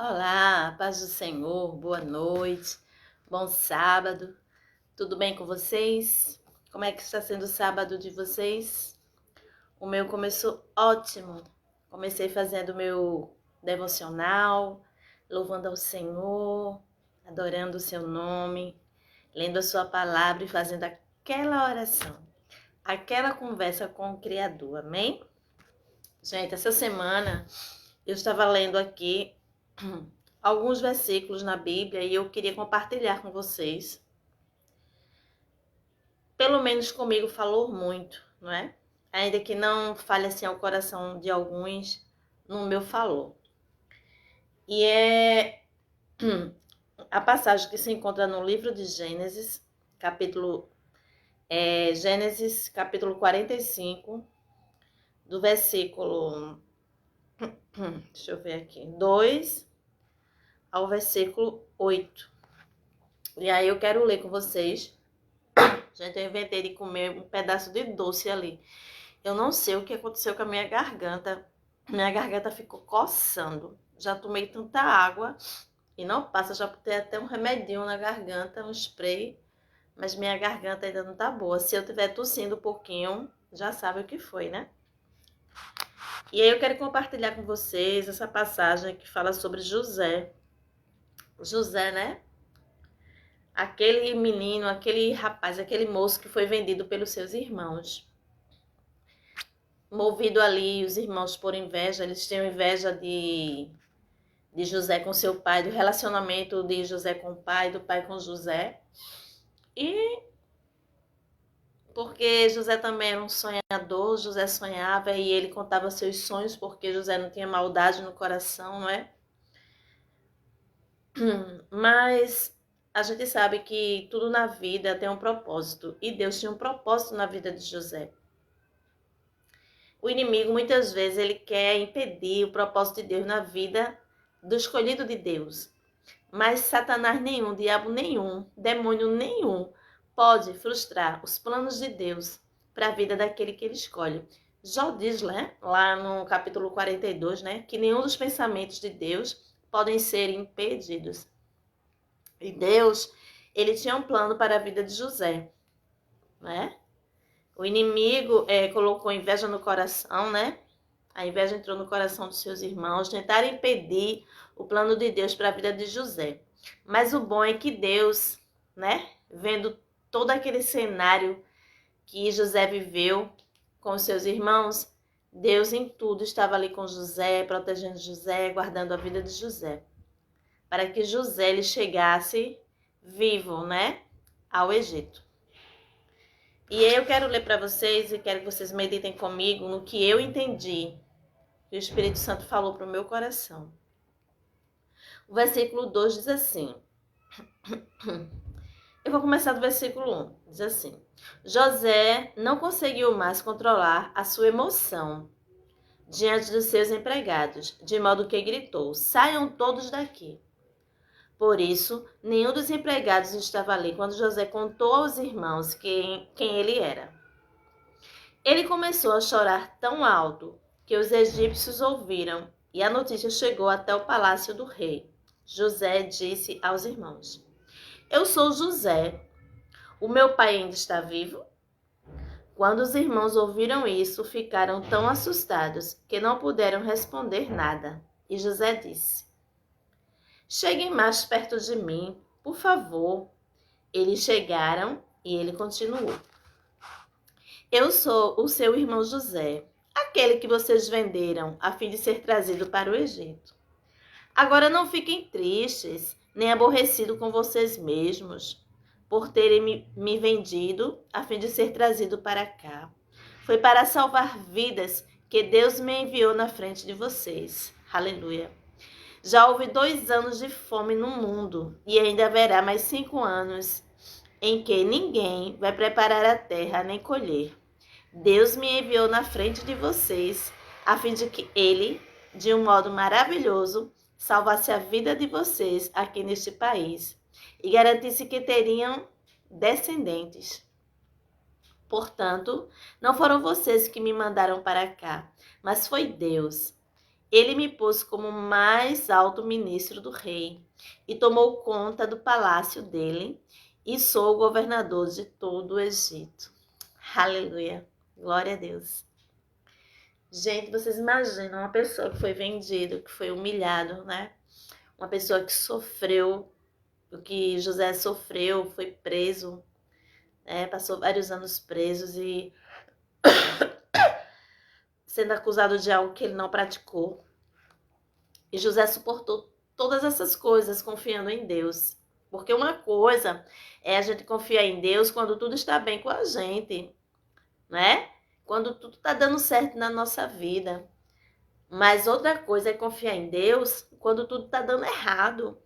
Olá, paz do Senhor, boa noite, bom sábado, tudo bem com vocês? Como é que está sendo o sábado de vocês? O meu começou ótimo, comecei fazendo meu devocional, louvando ao Senhor, adorando o seu nome, lendo a sua palavra e fazendo aquela oração, aquela conversa com o Criador, amém? Gente, essa semana eu estava lendo aqui alguns versículos na Bíblia e eu queria compartilhar com vocês. Pelo menos comigo falou muito, não é? Ainda que não fale assim ao coração de alguns, no meu falou. E é a passagem que se encontra no livro de Gênesis, Gênesis capítulo 45, do versículo, deixa eu ver aqui, 2 ao versículo 8. E aí eu quero ler com vocês. Gente, eu inventei de comer um pedaço de doce ali. Eu não sei o que aconteceu com a minha garganta. Minha garganta ficou coçando. Já tomei tanta água e não passa. Já botei até um remedinho na garganta, um spray. Mas minha garganta ainda não tá boa. Se eu tiver tossindo um pouquinho, já sabe o que foi, né? E aí eu quero compartilhar com vocês essa passagem que fala sobre José. José, né? Aquele menino, aquele rapaz, aquele moço que foi vendido pelos seus irmãos. Movido ali, os irmãos por inveja, eles tinham inveja de José com seu pai, do relacionamento de José com o pai, do pai com José. E porque José também era um sonhador, José sonhava e ele contava seus sonhos, porque José não tinha maldade no coração, não é? Mas a gente sabe que tudo na vida tem um propósito, e Deus tinha um propósito na vida de José. O inimigo, muitas vezes, ele quer impedir o propósito de Deus na vida do escolhido de Deus. Mas Satanás nenhum, diabo nenhum, demônio nenhum pode frustrar os planos de Deus para a vida daquele que ele escolhe. Jó diz, né, lá no capítulo 42, né, que nenhum dos pensamentos de Deus podem ser impedidos. E Deus, ele tinha um plano para a vida de José, né? O inimigo colocou inveja no coração, né? A inveja entrou no coração dos seus irmãos, tentaram impedir o plano de Deus para a vida de José. Mas o bom é que Deus, né, vendo todo aquele cenário que José viveu com os seus irmãos, Deus em tudo estava ali com José, protegendo José, guardando a vida de José, para que José ele chegasse vivo, né, ao Egito. E eu quero ler para vocês e quero que vocês meditem comigo no que eu entendi, que o Espírito Santo falou para o meu coração. O versículo 2 diz assim, eu vou começar do versículo 1, diz assim, José não conseguiu mais controlar a sua emoção diante dos seus empregados, de modo que gritou, saiam todos daqui. Por isso, nenhum dos empregados estava ali quando José contou aos irmãos quem ele era. Ele começou a chorar tão alto que os egípcios ouviram e a notícia chegou até o palácio do rei. José disse aos irmãos, eu sou José, o meu pai ainda está vivo? Quando os irmãos ouviram isso, ficaram tão assustados que não puderam responder nada. E José disse, cheguem mais perto de mim, por favor. Eles chegaram e ele continuou. Eu sou o seu irmão José, aquele que vocês venderam a fim de ser trazido para o Egito. Agora não fiquem tristes, nem aborrecidos com vocês mesmos, por terem me vendido a fim de ser trazido para cá. Foi para salvar vidas que Deus me enviou na frente de vocês. Aleluia. Já houve 2 anos de fome no mundo e ainda haverá mais 5 anos em que ninguém vai preparar a terra nem colher. Deus me enviou na frente de vocês a fim de que Ele, de um modo maravilhoso, salvasse a vida de vocês aqui neste país e garantisse que teriam descendentes. Portanto, não foram vocês que me mandaram para cá, mas foi Deus. Ele me pôs como mais alto ministro do rei e tomou conta do palácio dele e sou o governador de todo o Egito. Aleluia. Glória a Deus. Gente, vocês imaginam uma pessoa que foi vendida, que foi humilhado, né? Uma pessoa que sofreu o que José sofreu, foi preso, né? Passou vários anos presos e sendo acusado de algo que ele não praticou. E José suportou todas essas coisas confiando em Deus. Porque uma coisa é a gente confiar em Deus quando tudo está bem com a gente, né? Quando tudo está dando certo na nossa vida. Mas outra coisa é confiar em Deus quando tudo está dando errado.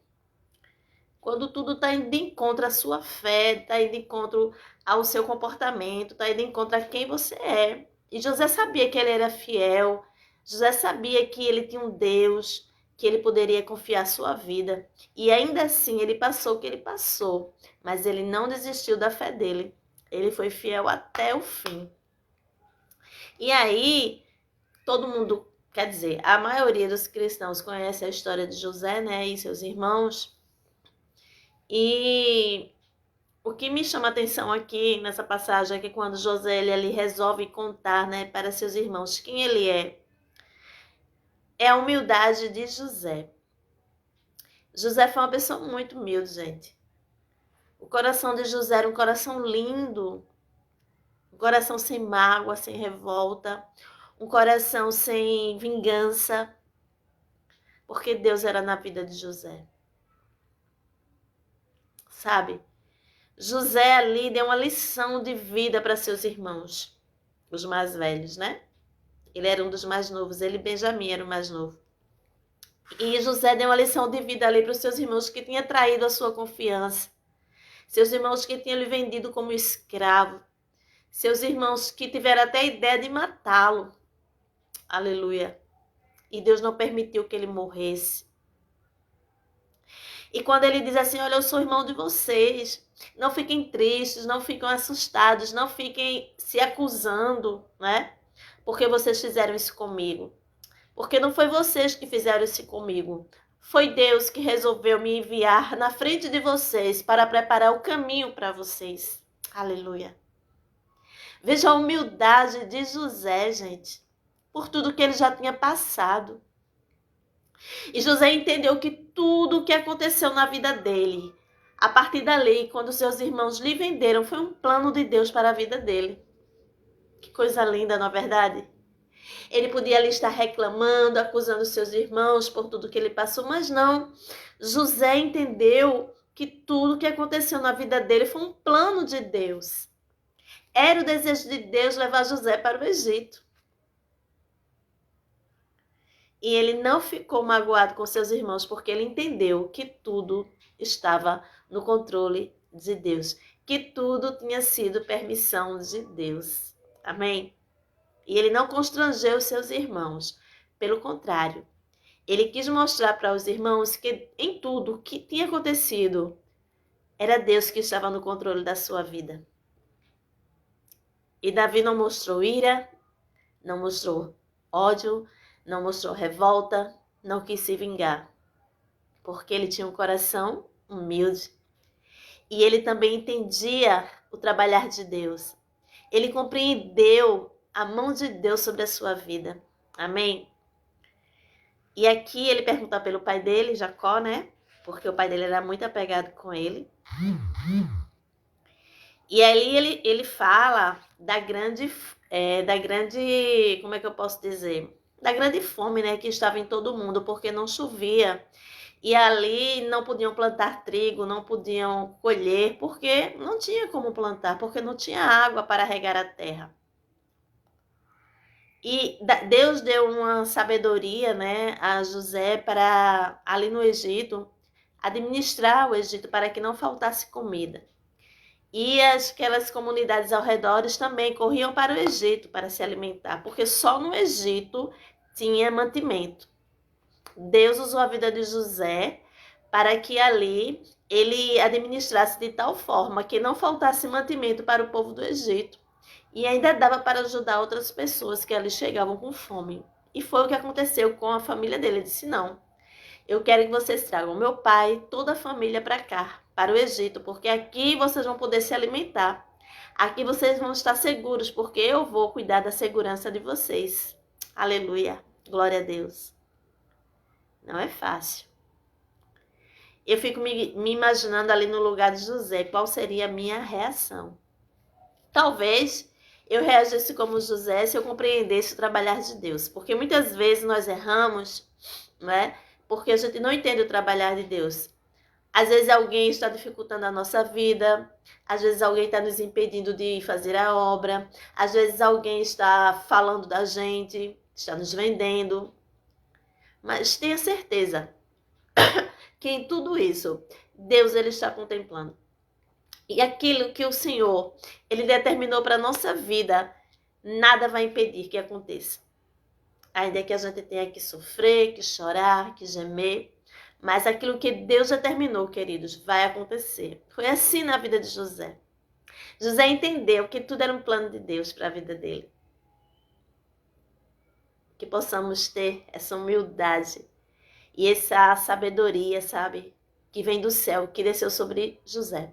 Quando tudo está indo de encontro à sua fé, está indo de encontro ao seu comportamento, está indo de encontro a quem você é. E José sabia que ele era fiel. José sabia que ele tinha um Deus, que ele poderia confiar a sua vida. E ainda assim ele passou o que ele passou. Mas ele não desistiu da fé dele. Ele foi fiel até o fim. E aí, todo mundo, quer dizer, a maioria dos cristãos conhece a história de José, né, e seus irmãos. E o que me chama a atenção aqui nessa passagem é que quando José ele resolve contar, né, para seus irmãos quem ele é a humildade de José. José foi uma pessoa muito humilde, gente. O coração de José era um coração lindo, um coração sem mágoa, sem revolta, um coração sem vingança, porque Deus era na vida de José. Sabe? José ali deu uma lição de vida para seus irmãos, os mais velhos, né? Ele era um dos mais novos, ele e Benjamim era o mais novo. E José deu uma lição de vida ali para os seus irmãos que tinha traído a sua confiança, seus irmãos que tinham lhe vendido como escravo, seus irmãos que tiveram até a ideia de matá-lo. Aleluia. E Deus não permitiu que ele morresse. E quando ele diz assim, olha, eu sou irmão de vocês, não fiquem tristes, não fiquem assustados, não fiquem se acusando, né? Porque vocês fizeram isso comigo. Porque não foi vocês que fizeram isso comigo. Foi Deus que resolveu me enviar na frente de vocês para preparar o caminho para vocês. Aleluia. Veja a humildade de José, gente, por tudo que ele já tinha passado. E José entendeu que tudo o que aconteceu na vida dele, a partir dali, quando seus irmãos lhe venderam, foi um plano de Deus para a vida dele. Que coisa linda, não é verdade? Ele podia ali estar reclamando, acusando seus irmãos por tudo que ele passou, mas não. José entendeu que tudo que aconteceu na vida dele foi um plano de Deus. Era o desejo de Deus levar José para o Egito. E ele não ficou magoado com seus irmãos, porque ele entendeu que tudo estava no controle de Deus. Que tudo tinha sido permissão de Deus. Amém? E ele não constrangeu seus irmãos. Pelo contrário, ele quis mostrar para os irmãos que em tudo que tinha acontecido, era Deus que estava no controle da sua vida. E Davi não mostrou ira, não mostrou ódio, não mostrou revolta, não quis se vingar, porque ele tinha um coração humilde. E ele também entendia o trabalhar de Deus. Ele compreendeu a mão de Deus sobre a sua vida. Amém? E aqui ele pergunta pelo pai dele, Jacó, né? Porque o pai dele era muito apegado com ele. E ali ele fala da grande, como é que eu posso dizer? Da grande fome, né, que estava em todo mundo, porque não chovia. E ali não podiam plantar trigo, não podiam colher, porque não tinha como plantar, porque não tinha água para regar a terra. E Deus deu uma sabedoria, né, a José para, ali no Egito, administrar o Egito para que não faltasse comida. E aquelas comunidades ao redor também corriam para o Egito para se alimentar, porque só no Egito tinha mantimento. Deus usou a vida de José para que ali ele administrasse de tal forma que não faltasse mantimento para o povo do Egito. E ainda dava para ajudar outras pessoas que ali chegavam com fome. E foi o que aconteceu com a família dele. Ele disse, não, eu quero que vocês tragam meu pai, toda a família para cá, para o Egito, porque aqui vocês vão poder se alimentar. Aqui vocês vão estar seguros, porque eu vou cuidar da segurança de vocês. Aleluia. Glória a Deus. Não é fácil. Eu fico me imaginando ali no lugar de José, qual seria a minha reação. Talvez eu reagisse como José se eu compreendesse o trabalhar de Deus. Porque muitas vezes nós erramos, não é? Porque a gente não entende o trabalhar de Deus. Às vezes alguém está dificultando a nossa vida, às vezes alguém está nos impedindo de fazer a obra, às vezes alguém está falando da gente, está nos vendendo. Mas tenha certeza que em tudo isso, Deus ele está contemplando. E aquilo que o Senhor ele determinou para a nossa vida, nada vai impedir que aconteça. Ainda que a gente tenha que sofrer, que chorar, que gemer, mas aquilo que Deus determinou, queridos, vai acontecer. Foi assim na vida de José. José entendeu que tudo era um plano de Deus para a vida dele. Que possamos ter essa humildade e essa sabedoria, sabe? Que vem do céu, que desceu sobre José.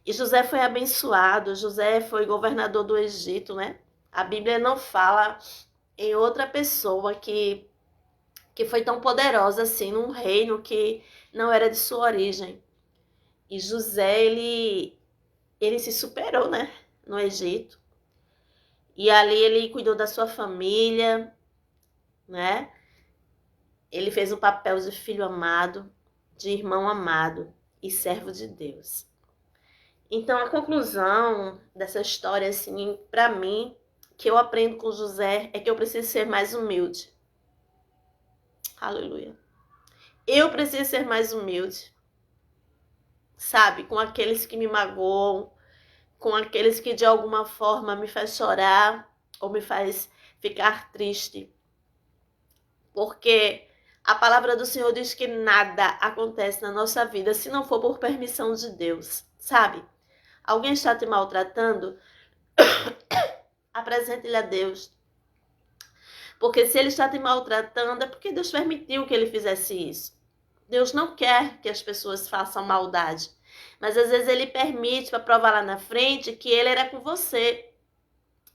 E José foi abençoado, José foi governador do Egito, né? A Bíblia não fala em outra pessoa que foi tão poderosa assim, num reino que não era de sua origem. E José, ele se superou, né? No Egito. E ali ele cuidou da sua família, né? Ele fez o papel de filho amado, de irmão amado e servo de Deus. Então, a conclusão dessa história, assim, para mim, que eu aprendo com José, é que eu preciso ser mais humilde. Aleluia. Eu preciso ser mais humilde. Sabe? Com aqueles que me magoam, com aqueles que de alguma forma me faz chorar ou me faz ficar triste. Porque a palavra do Senhor diz que nada acontece na nossa vida se não for por permissão de Deus, sabe? Alguém está te maltratando? Apresente-lhe a Deus. Porque se ele está te maltratando, é porque Deus permitiu que ele fizesse isso. Deus não quer que as pessoas façam maldade. Mas às vezes ele permite para provar lá na frente que ele era com você.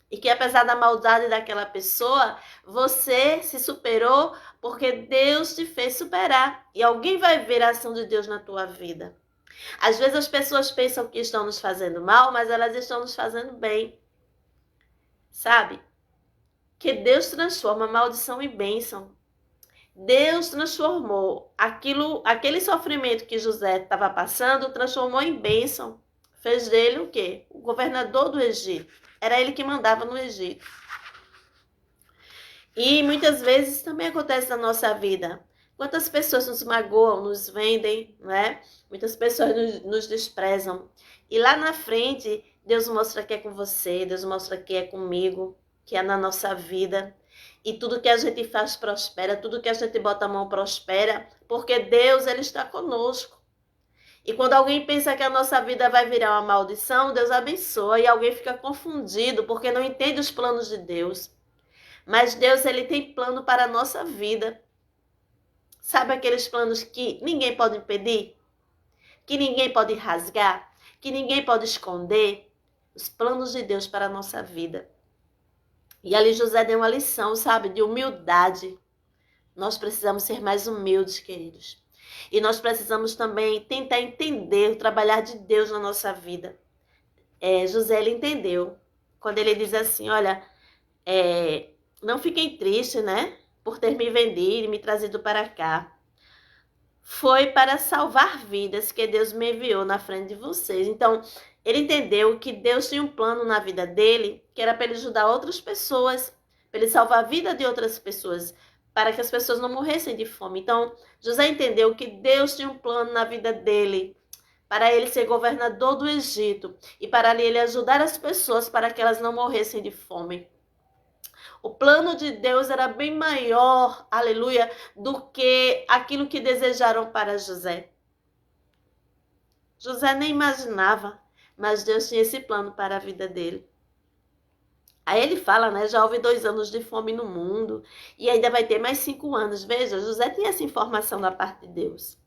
E que apesar da maldade daquela pessoa, você se superou porque Deus te fez superar. E alguém vai ver a ação de Deus na tua vida. Às vezes as pessoas pensam que estão nos fazendo mal, mas elas estão nos fazendo bem. Sabe? Que Deus transforma maldição em bênção. Deus transformou aquele sofrimento que José estava passando, transformou em bênção. Fez dele o quê? O governador do Egito. Era ele que mandava no Egito. E muitas vezes também acontece na nossa vida. Quantas pessoas nos magoam, nos vendem, né? Muitas pessoas nos desprezam. E lá na frente, Deus mostra que é com você, Deus mostra que é comigo, que é na nossa vida. E tudo que a gente faz prospera, tudo que a gente bota a mão prospera, porque Deus, ele está conosco. E quando alguém pensa que a nossa vida vai virar uma maldição, Deus abençoa e alguém fica confundido porque não entende os planos de Deus. Mas Deus, ele tem plano para a nossa vida. Sabe aqueles planos que ninguém pode impedir? Que ninguém pode rasgar? Que ninguém pode esconder? Os planos de Deus para a nossa vida. E ali José deu uma lição, sabe, de humildade. Nós precisamos ser mais humildes, queridos. E nós precisamos também tentar entender o trabalhar de Deus na nossa vida. José, ele entendeu. Quando ele diz assim, olha, não fiquem tristes, né? Por ter me vendido e me trazido para cá. Foi para salvar vidas que Deus me enviou na frente de vocês. Então, ele entendeu que Deus tinha um plano na vida dele, que era para ele ajudar outras pessoas, para ele salvar a vida de outras pessoas, para que as pessoas não morressem de fome. Então, José entendeu que Deus tinha um plano na vida dele, para ele ser governador do Egito e para ele ajudar as pessoas para que elas não morressem de fome. O plano de Deus era bem maior, aleluia, do que aquilo que desejaram para José. José nem imaginava, mas Deus tinha esse plano para a vida dele. Aí ele fala, né? Já houve 2 anos de fome no mundo e ainda vai ter mais 5 anos. Veja, José tinha essa informação da parte de Deus.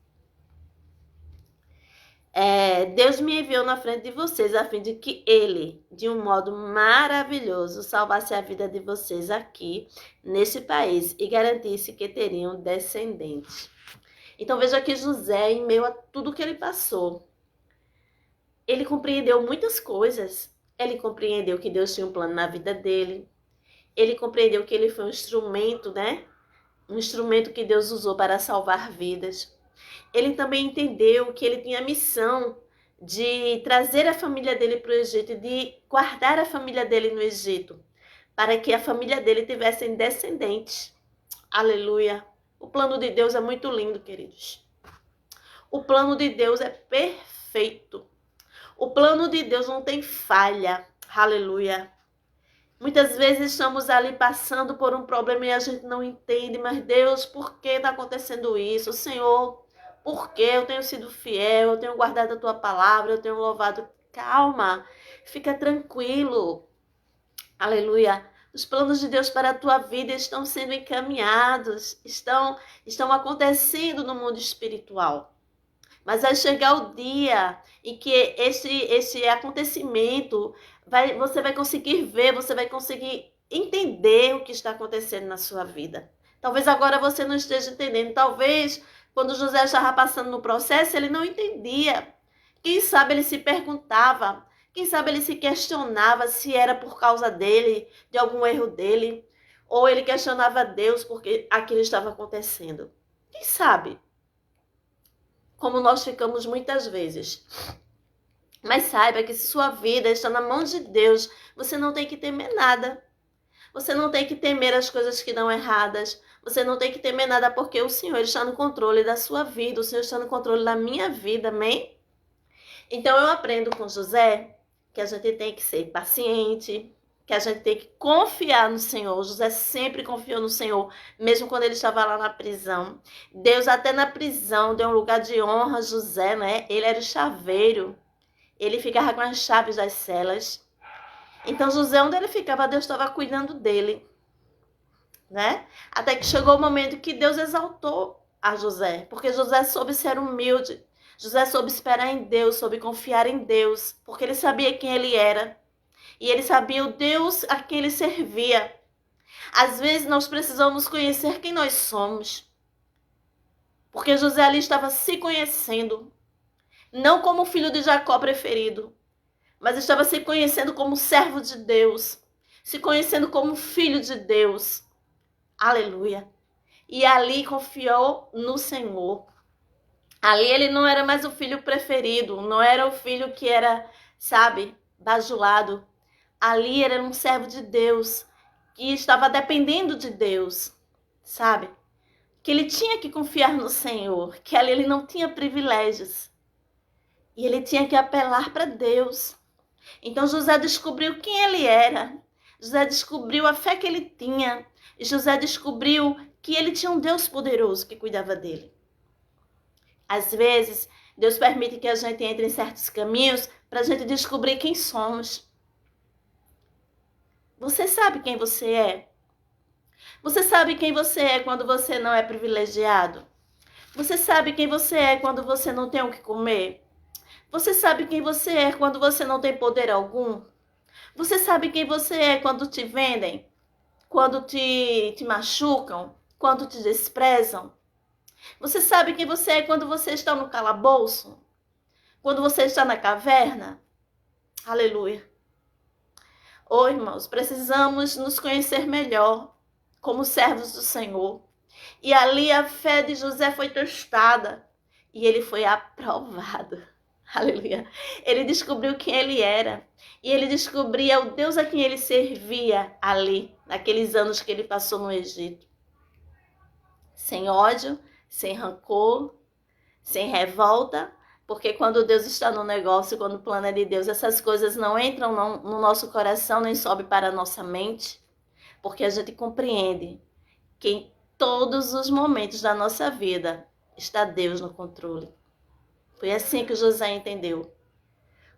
Deus me enviou na frente de vocês a fim de que ele, de um modo maravilhoso, salvasse a vida de vocês aqui, nesse país, e garantisse que teriam descendentes. Então veja que José, em meio a tudo que ele passou, ele compreendeu muitas coisas. Ele compreendeu que Deus tinha um plano na vida dele. Ele compreendeu que ele foi um instrumento, né? Um instrumento que Deus usou para salvar vidas. Ele também entendeu que ele tinha a missão de trazer a família dele para o Egito, de guardar a família dele no Egito, para que a família dele tivesse descendentes. Aleluia! O plano de Deus é muito lindo, queridos. O plano de Deus é perfeito. O plano de Deus não tem falha. Aleluia! Muitas vezes estamos ali passando por um problema e a gente não entende, mas Deus, por que está acontecendo isso? Senhor, por que eu tenho sido fiel, eu tenho guardado a tua palavra, eu tenho louvado. Calma, fica tranquilo. Aleluia. Os planos de Deus para a tua vida estão sendo encaminhados, estão acontecendo no mundo espiritual. Mas vai chegar o dia em que esse acontecimento, você vai conseguir ver, você vai conseguir entender o que está acontecendo na sua vida. Talvez agora você não esteja entendendo. Talvez quando José estava passando no processo, ele não entendia. Quem sabe ele se perguntava, quem sabe ele se questionava se era por causa dele, de algum erro dele, ou ele questionava Deus porque aquilo estava acontecendo. Quem sabe? Como nós ficamos muitas vezes. Mas saiba que se sua vida está na mão de Deus, você não tem que temer nada. Você não tem que temer as coisas que dão erradas. Você não tem que temer nada porque o Senhor está no controle da sua vida. O Senhor está no controle da minha vida, amém? Então eu aprendo com José que a gente tem que ser paciente, que a gente tem que confiar no Senhor. José sempre confiou no Senhor, mesmo quando ele estava lá na prisão. Deus até na prisão deu um lugar de honra a José, né? Ele era o chaveiro. Ele ficava com as chaves das celas. Então José, onde ele ficava, Deus estava cuidando dele, né? Até que chegou o momento que Deus exaltou a José, porque José soube ser humilde. José soube esperar em Deus, soube confiar em Deus, porque ele sabia quem ele era. E ele sabia o Deus a quem ele servia. Às vezes nós precisamos conhecer quem nós somos. Porque José ali estava se conhecendo. Não como filho de Jacó preferido, mas estava se conhecendo como servo de Deus. Se conhecendo como filho de Deus. Aleluia. E ali confiou no Senhor. Ali ele não era mais o filho preferido. Não era o filho que era, sabe, bajulado. Ali era um servo de Deus, que estava dependendo de Deus, sabe? Que ele tinha que confiar no Senhor, que ali ele não tinha privilégios. E ele tinha que apelar para Deus. Então José descobriu quem ele era. José descobriu a fé que ele tinha. E José descobriu que ele tinha um Deus poderoso que cuidava dele. Às vezes, Deus permite que a gente entre em certos caminhos para a gente descobrir quem somos. Você sabe quem você é? Você sabe quem você é quando você não é privilegiado? Você sabe quem você é quando você não tem o que comer? Você sabe quem você é quando você não tem poder algum? Você sabe quem você é quando te vendem? Quando te machucam? Quando te desprezam? Você sabe quem você é quando você está no calabouço? Quando você está na caverna? Aleluia. Oh, irmãos, precisamos nos conhecer melhor como servos do Senhor. E ali a fé de José foi testada e ele foi aprovado. Aleluia. Ele descobriu quem ele era e ele descobria o Deus a quem ele servia ali, naqueles anos que ele passou no Egito. Sem ódio, sem rancor, sem revolta, porque quando Deus está no negócio, quando o plano é de Deus, essas coisas não entram no nosso coração, nem sobem para a nossa mente, porque a gente compreende que em todos os momentos da nossa vida está Deus no controle. Foi assim que José entendeu.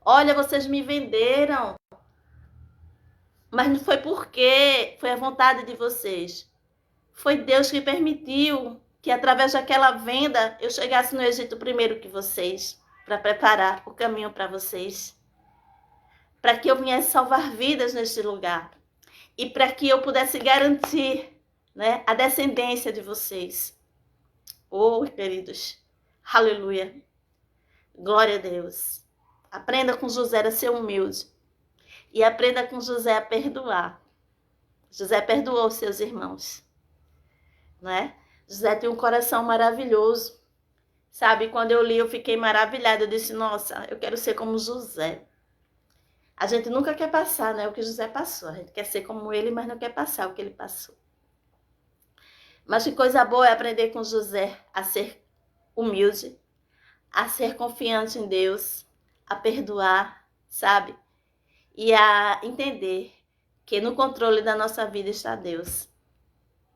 Olha, vocês me venderam. Mas não foi porque foi a vontade de vocês. Foi Deus que permitiu que através daquela venda eu chegasse no Egito primeiro que vocês, para preparar o caminho para vocês. Para que eu viesse salvar vidas neste lugar. E para que eu pudesse garantir, né, a descendência de vocês. Oh, queridos, aleluia, glória a Deus. Aprenda com José a ser humilde e aprenda com José a perdoar. José perdoou seus irmãos, né? José tem um coração maravilhoso, sabe? Quando eu li, eu fiquei maravilhada. Eu disse, nossa, eu quero ser como José. A gente nunca quer passar, né, o que José passou. A gente quer ser como ele, mas não quer passar o que ele passou. Mas que coisa boa é aprender com José a ser humilde, a ser confiante em Deus, a perdoar, sabe? E a entender que no controle da nossa vida está Deus.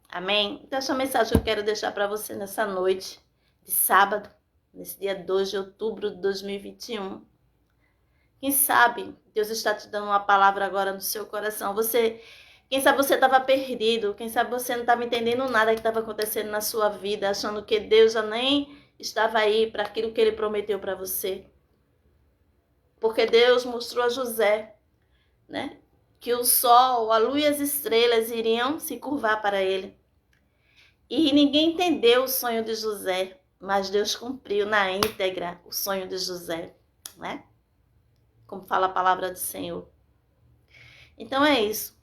Amém? Então essa mensagem que eu quero deixar para você nessa noite de sábado, nesse dia 2 de outubro de 2021. Quem sabe Deus está te dando uma palavra agora no seu coração. Quem sabe você estava perdido, quem sabe você não estava entendendo nada que estava acontecendo na sua vida, achando que Deus já nem estava aí para aquilo que Ele prometeu para você. Porque Deus mostrou a José, né, que o sol, a lua e as estrelas iriam se curvar para ele. E ninguém entendeu o sonho de José, mas Deus cumpriu na íntegra o sonho de José, né? Como fala a palavra do Senhor. Então é isso.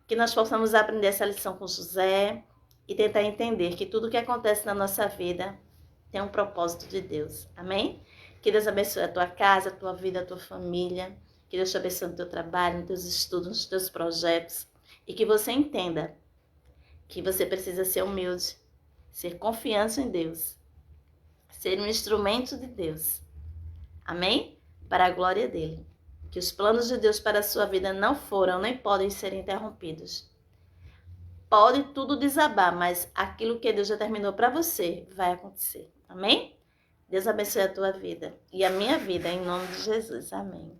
Que nós possamos aprender essa lição com José e tentar entender que tudo que acontece na nossa vida tem um propósito de Deus. Amém? Que Deus abençoe a tua casa, a tua vida, a tua família. Que Deus te abençoe no teu trabalho, nos teus estudos, nos teus projetos. E que você entenda que você precisa ser humilde, ser confiante em Deus, ser um instrumento de Deus. Amém? Para a glória dele. Que os planos de Deus para a sua vida não foram nem podem ser interrompidos. Pode tudo desabar, mas aquilo que Deus já determinou para você vai acontecer. Amém? Deus abençoe a tua vida e a minha vida, em nome de Jesus. Amém.